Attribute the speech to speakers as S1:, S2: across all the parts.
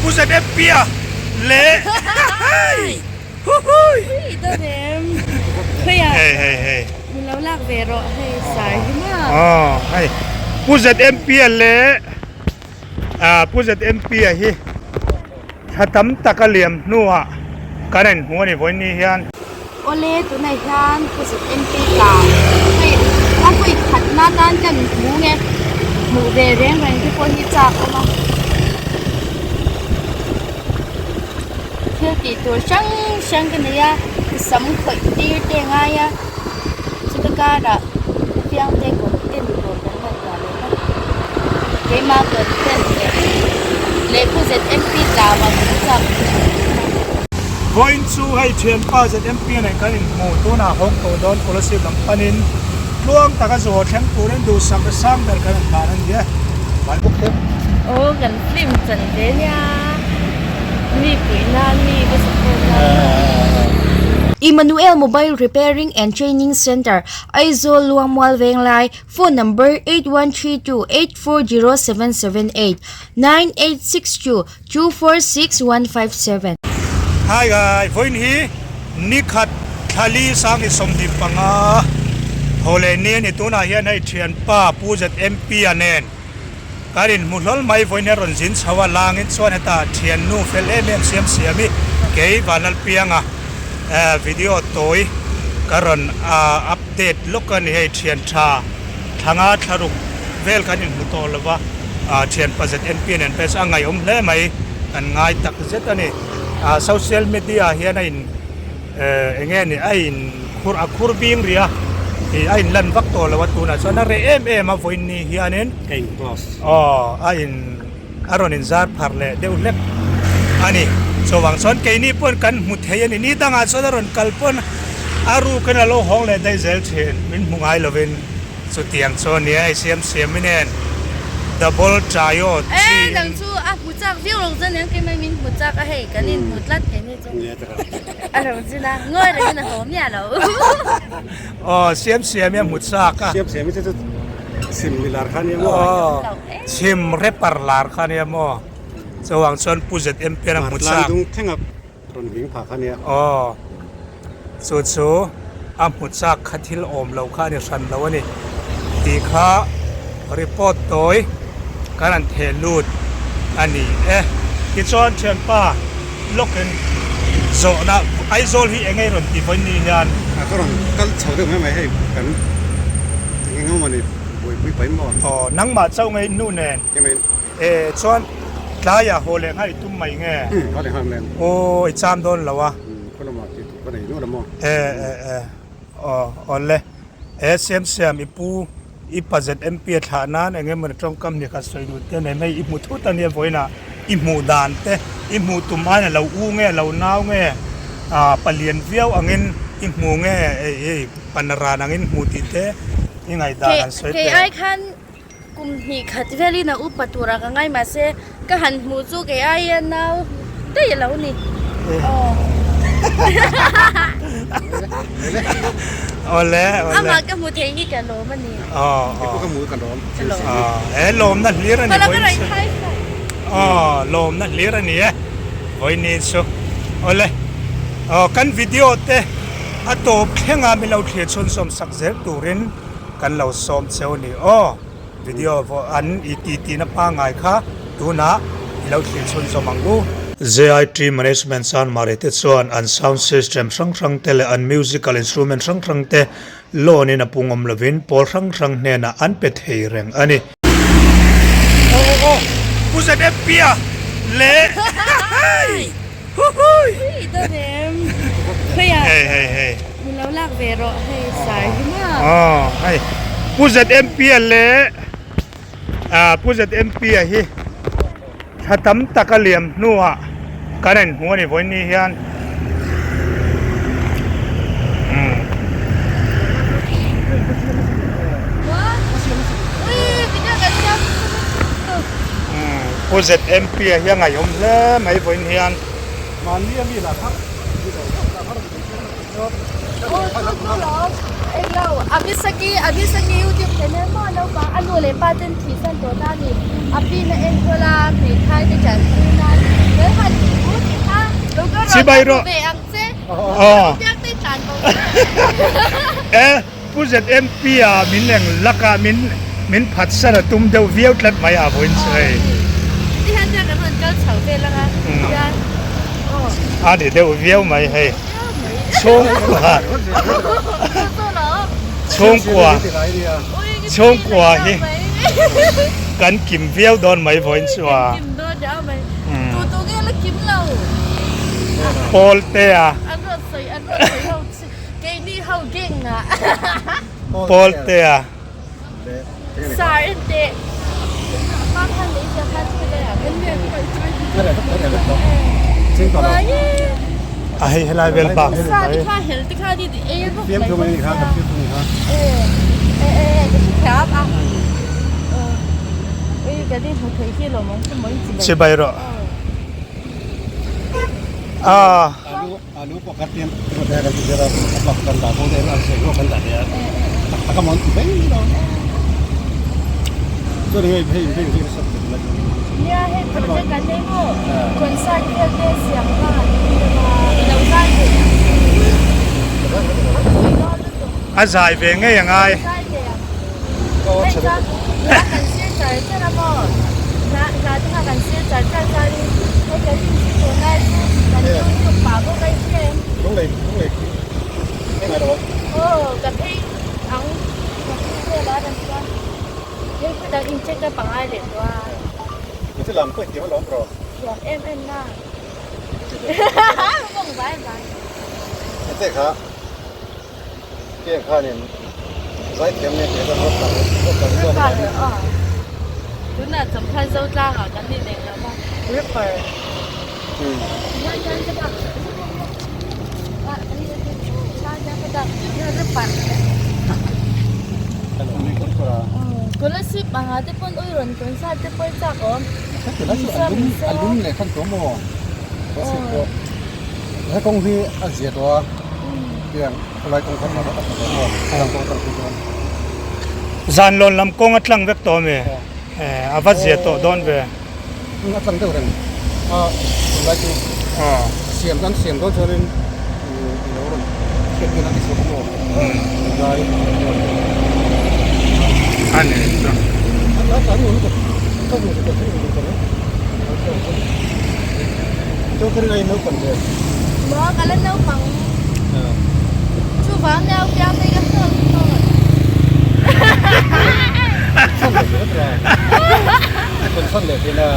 S1: Pusat empia le.
S2: Ito dem. Kaya.
S1: Hey.
S2: Mulaw lang pero hey sorry ma.
S1: Oh, hey. Pusat empia le. Pusat empia hi. Hatam takaliam nuwa. Karen huani voini hian.
S2: Ole tunay yan pusit MP ka. Kaya ako'y katnatan kan munge. Mude rin rin ko hita ko ma. Dito siyang ganaya isang kwektir tengaya sudagara piang teko tinko dan kay magot tente le puset MP tama sa
S1: Going to hay Zmpa Zmpa này cái mù tu na hong tu don policy lam panin luang taka zo thang tu ren du sang sang dar kan kanan dia bal buk te
S2: oh gan film chan de nya ni pina ni bas Emmanuel Mobile Repairing and Training Center, Aizo Luangmual Venglai, phone number 8132-840778, 9862-246157.
S1: Hi guys, voin hi nikhat thali sang isom di panga hole ne ni tu na hian hai Zmpa Pusat MP anen karin mulol mai voin ron jin chawa langin chuan heta thian nu fel em Siamsiami ke Vlpianga video toy karon update lokan hei thian tha thanga tharuk vel kanin mutolwa Zmpa MP nen pes angai hle mai kan ngai tak zet ani social media hian in enge ni ain khur bing ria ain lan vak to lawa tuna chona re em a voin ni hianen
S3: King Plus.
S1: ain aron in zar pharle deu lek ani chowang son ke ni pon kan mu theyan ni danga chodaron kalpon aru kana lo hong le dai zel chen min mungai loven so tiang chon ni ai siam minen double chayo
S2: nang chu mutak view long zan yang kai min mutak a hei kanin mutlat ke ni chu alo zina ngoi re na hom ya lo
S1: siam ya mutsaka
S3: Siam itu similar kan ya mo.
S1: sim repar lar kan ya mo chowang chon Pusat MP na mutsak
S3: Dung tengap ron wing pa kan ya.
S1: so mutsak khathil om lo kha ni san lo ni ti kha report toy karan thelut ani ki chon Zmpa loken zo na ai zol hi engai ron ti voin ni hian
S3: Ko ron kal chau de mai hai kan ngau mani bui pai mo.
S1: nang ma chau ngai nu nen
S3: Ke mai
S1: chon tlaya hole ngai tum mai nge
S3: ko le ham len.
S1: i cham don lawa
S3: Ko lo ma ti ko nei no mo.
S1: ole siam ipu Pusat MP thanan enge man trong kam ni kha soi du te nei mai i mu thu tan ye voina i mu dan te i mu tumai na lo u nge lo naw nge palian viau angin i mu nge panara angin mu ti te i ngai dan soi te
S2: ai khan kum hi khat veli na upatura ka ngai ma se ka han mu chu ke ai naw te lo ni
S1: ole
S2: ama ka mu thei hi ka lo ma ni
S3: Ko ka mu kan ron.
S1: lom na hlir ani
S2: pala ka rai thai
S1: lom na hlir ani voi ni so ole kan video te ato khenga mi lo thle chon som sak zer turin kan lo som cheu ni video vo an iti na pa ngai kha tu na lo thle chon som angu ZIT management san marite chuan an sound system sang tele an musical instrument sang te lon in apungom lovin pol sang ne na an pe thei reng ani Pusat MP le
S2: ito dem kaya
S1: hey
S2: mulaw lang pero hey sorry ma
S1: hey Pusat MP le Pusat MP hi hatam takaliam nuwa karen huani voin ni hian Pusat MP hian ngai le mai voin hian
S3: Man mi la thak.
S2: Abisaki YouTube channel mo ano ba ano le patent season to na ni api na engola pe khai de chan na
S1: ชิบายรอ
S2: เบอังเซ่
S1: อ๋อ
S2: อยากได้จานของ
S1: ผู้จัด MP มินแหงลักมินผัดสระตุ้มเดียวเวียวกลัดไม่อาบุญใช่
S2: ที่ท่านจะกันเหมือนเจ้าเฉาเบแล้วค่ะยันโอ้
S1: เดี๋ยวเวียวไม่ให้ชงกว่าชงกว่าชงกว่าเฮ้กันกิมเวียวโดนไม่บุญชัว
S2: กิมโดนเดี๋ยวไปตัวแกแล้วกิมเรา
S1: โปลเตีย
S2: อันรถใส่เขาเก่งนี่เขาเก่งอ่ะ
S1: โปลเตีย
S2: สายเด็กบ้านท่านนี้จะท่านไปเลยอ่ะเป็นเรื่องไปช่วย
S3: จริงก่อน
S2: ไป
S1: ไอ้เฮลาเวลบา
S2: สาที่ข้าเห็นที่ข้าดีเอ๊ะ
S3: เตรียมตัวมาอีกครั้งกับพี่ตุ้งครับ
S2: จะชิคครับอ่ะcái đi học thấy kia rồi mong không mới gì
S1: ชิบายรอ
S3: รู้ปกติตัวแทนกันจะรับหลักกันด่าพวกเด็กเราเสียงกันด่าเนี่ยถ้ามันเป็นเราช่วยให้ที่สุดเลย
S2: เนี่ยให้คนจะกันได้หมดคนใส่เสื้อเสียงผ้าเราใส่เลย
S1: สายเวงไงยังไง
S2: ใส่เลยให้จ้ารักกันเสียใจใช่ไหมบ่รักที่กันเสียใจใจใจให้กันที่ตัวได้กันต้องปากก็ได้เสีย
S3: ต้องเลยยังไงหรอ
S2: กันที่อังกับที่เสื้อร้านนั้นก็ยังดังอินเช็คได้ปังไอเด็ดว่า
S3: มันจะลำก็เกี่ยวล้อมรอ
S2: อยากเอ็มหน้าบ้องบ้านบ้าน
S3: เจ๊ครับเกี่ยข้าเนี่ยใส่เข็มเนี่ยเดี๋ยวจะรถตัดตัว
S2: บ้านเลยอ๋อดูน่าสำคัญเจ้าจ้างอ่ะกันนี่เด็กแล้วบ้างริปเปอร์ยังจะดักอันนี้ยังจะดักยังริปเปอร์
S3: อันนี้ก็คือ
S2: คนละสิบมาหาที่ปนอุ้ยรอนคนซาที่ปนจากอ๋อ
S3: ถ้าเกิดว่าอันลุ้มเลยขั้นตัวโม่ก็สิบตัวถ้ากงที่อันเสียตัวเพียงอะไรกงขั้นมาก็ตัดตัวโม่ทำตัวตัดตัว
S1: จานลนลำกงอัดลังเวกตัวเมอาวัดเสียตัวโดนเว
S3: งัดตั้งเท่านั้นอะไรที่เสียมกันเสียมตัวเท่านั้นเดี๋ยวเก็บเงินที่สุดโม่ได้
S1: อันนี้
S3: แล้วตอนนี้มันก็มีตัวที่มันตัวนี้ตัวที่ไหนนู้นคนเดียว
S2: บ่กันแล้วนู้ฟังชูฟังแนวแก้วไม่กันเท่าไหร่
S3: คนสั้นเลยที่น่ะ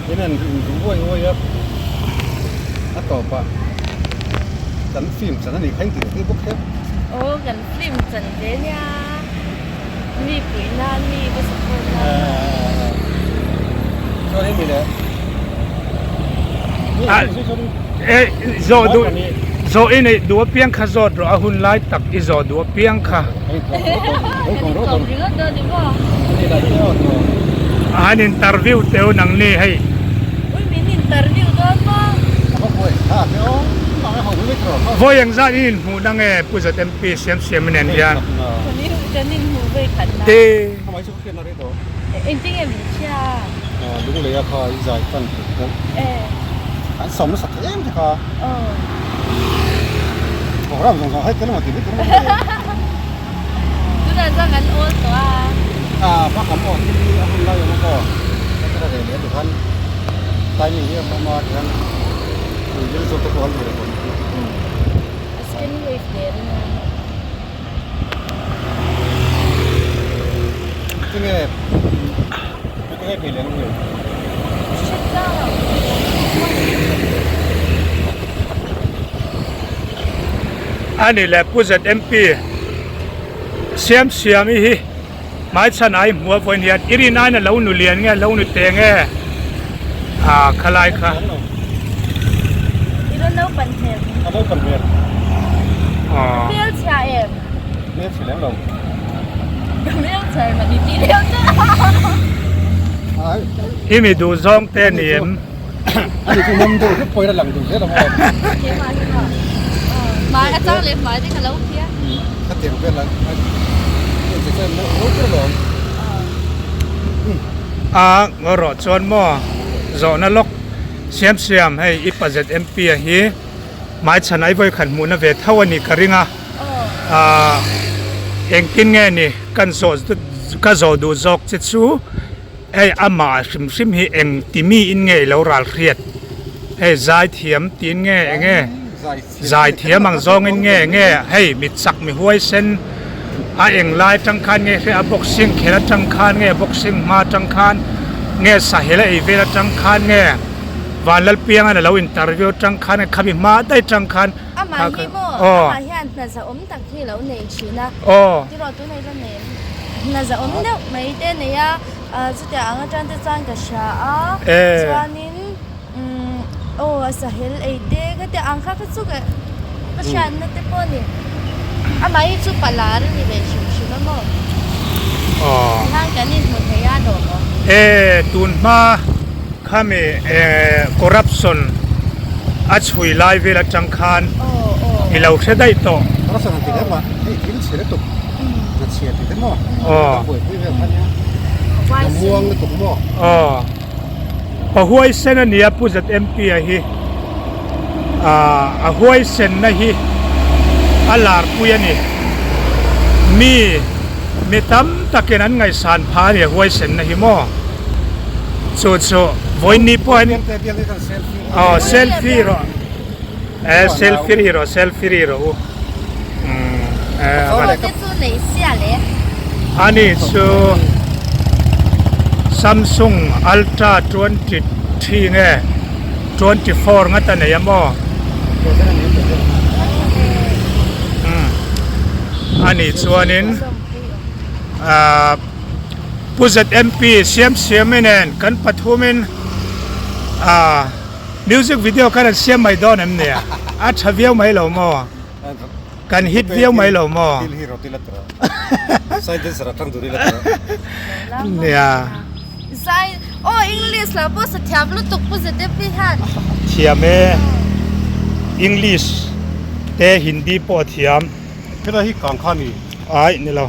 S3: ที่นั่นรู้ว่าครับถ้าตอบอ่ะสันฟิล์มสันนี่ใครถึงที่พวกเขา
S2: โอ้กันฟิล์มจันเดียเนี่ยมีปุ๋ยนานมีประสบการณ์นาน
S3: ช่วงนี้มีเลย
S1: โจดูโจอินดูเพียงข้าโจดรอหุ่นไล่ตักอีโจดูเพียงข้า
S3: ของรถ
S2: ตบดีก็เดินดีกว่า
S3: นี่ได้เที่ยวตัว
S1: อันอินเตอร์วิวเตวนังนี่ให้
S2: อุ้ยมีอินเตอร์วิวด้วยมั้ง
S3: เขาป่วยถ้าเที่ยวมาให้ของไม่ตรวจ
S1: พอยังจะอินหูดังผู้จัด MP เสียมเนียนยัน
S2: คนนี้จะนิ่งหูไปขันนะ
S1: เต้
S3: ทำไมชุกเขียนอะไรตัว
S2: เอ็งจริงเอ็มเชีย
S3: ลุงเลยอะค่ะอีใจกันอันสมสัตย์เอ็มใช่ค่ะบอกเราสงสัยให้กันมาติดไม่ตรง
S2: ดูน่าจะกันโอ้ตัว
S3: พระคำอ่อนที่คุณเล่าอย่างนั้นก็จะได้เรียนทุกท่านตายอย่างนี้มาท่านอยู่ที่สุดตัวเลย
S2: สกินเวฟเดน
S3: จริงไงไม่ได้เปลี่ยนเลย
S2: เช็คได้
S1: อันนี้แหละผู้จัด MP เสียมีฮิหมายฉันไอ้หัวฝนเหียดอิรินายน่ะเราหนูเรียนไงเราหนูเตงไงขลายค่ะ
S2: อีโร่เล่าปันเทม
S3: อันนั้นเป็นเรียน
S2: เลี้ยวชาเอ็ม
S3: เนี่ยสิแล้วเรา
S2: เลี้ยวชามันนี่ตีเลี้ยวจ้า
S1: ที่มีดูซองเต้นนี่
S3: อันนี้คือมุมดูที่ปล่อยด้านหลังดูเสียแล้วมั้ง
S2: เขียนมาที่ว่ามาอาจารย์เลยมาที่กันแล้วเพี้ย
S3: ถ้าเตียงเป็นแล้วจะเป็นรู้ก็หลง
S1: งรอจวนหม้อโจนลก เสียมให้อิปะเจ็ด MP ฮีหมายฉันไอ้ไว้ขันมูนะเวทเท่าวันนี้คาริงเองกินไงนี่กันโซก็โซดูจอกจิตซูไอ้อามาชิมฮีเองติมีอินไงแล้วรัลเรียดให้ใจเทียมตีนไงใจเทียมมังจองไงให้มิดสักมีห้วยเส้นเองไล่จังคันไงให้บ็อกซิ่งเขลจังคันไงบ็อกซิ่งมาจังคันไงสาเหตุไอ้เวลาจังคันไงวันละเพียงอันเราอินเตอร์วิวจังคันขมิมาได้จังคัน
S2: มาฮิโมมาฮิอันน่าจะตักที่เราเนชินะที่เราตัวไหนก็เนน่าจะเนี่ยไม่ได้เนี่ยจุดที่อังจันจะจังกับชาส่วนนี้สาเหตุไอ้เด็กก็ที่อังค่าก็สุกก็ฉันนั่นเต็มปนี่มาฮิจุปลาร์นี่เลยชินะมั้งทางกันนี่หมดพยาดอก
S1: ตุนมาข้ามีcorruption ช่วยไล่เวลาจังคันเราเสียได้ต่อ
S3: เราสนับสนุนได้ว่าให้กินเสียได้ตุกจะเสียติดได้มั้งป่วยที่เรื่องพันนี้ม่วงได้ตุกมั้ง
S1: พอห้วยเส้นนี้ผู้จัด MP ฮีห้วยเส้นนะฮีลาร์ปุยนี่มีตั้มตะเกียนั้นไงสารพาเนี่ยห้วยเส้นนะฮีมั้งso voi ni point selfie ro selfie ro ani so Samsung Ultra 23 nge 24 ngata ne yamo ani chuanin Puzat MP Siamsiami nen kan Pathumin music video kan siam mai don em ne thaviau mai lo mo kan hit video mai lo mo
S3: sai des ratang duri la
S1: ne
S2: sai English la bo sa thiam lu tuk Puzat MP han
S1: thiame English te Hindi po thiam
S3: phela hi kang khani
S1: ai ni lo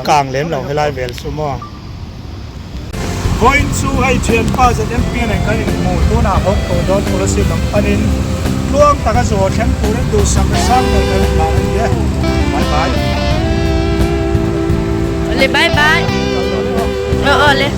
S1: กลางเล่มเราให้ไล่เวลซูมอpoint ซูให้เชียนป้าจะยังเปลี่ยนอะไรกันหมู่ตัวหน้าพกตัวโดนตัวสิบน้ำปันินล่วงตะกะโจเชียนตัวนั้นดูสังกะสังตัวนั้นมาเลยบายบาย
S2: เลยบายบายเลย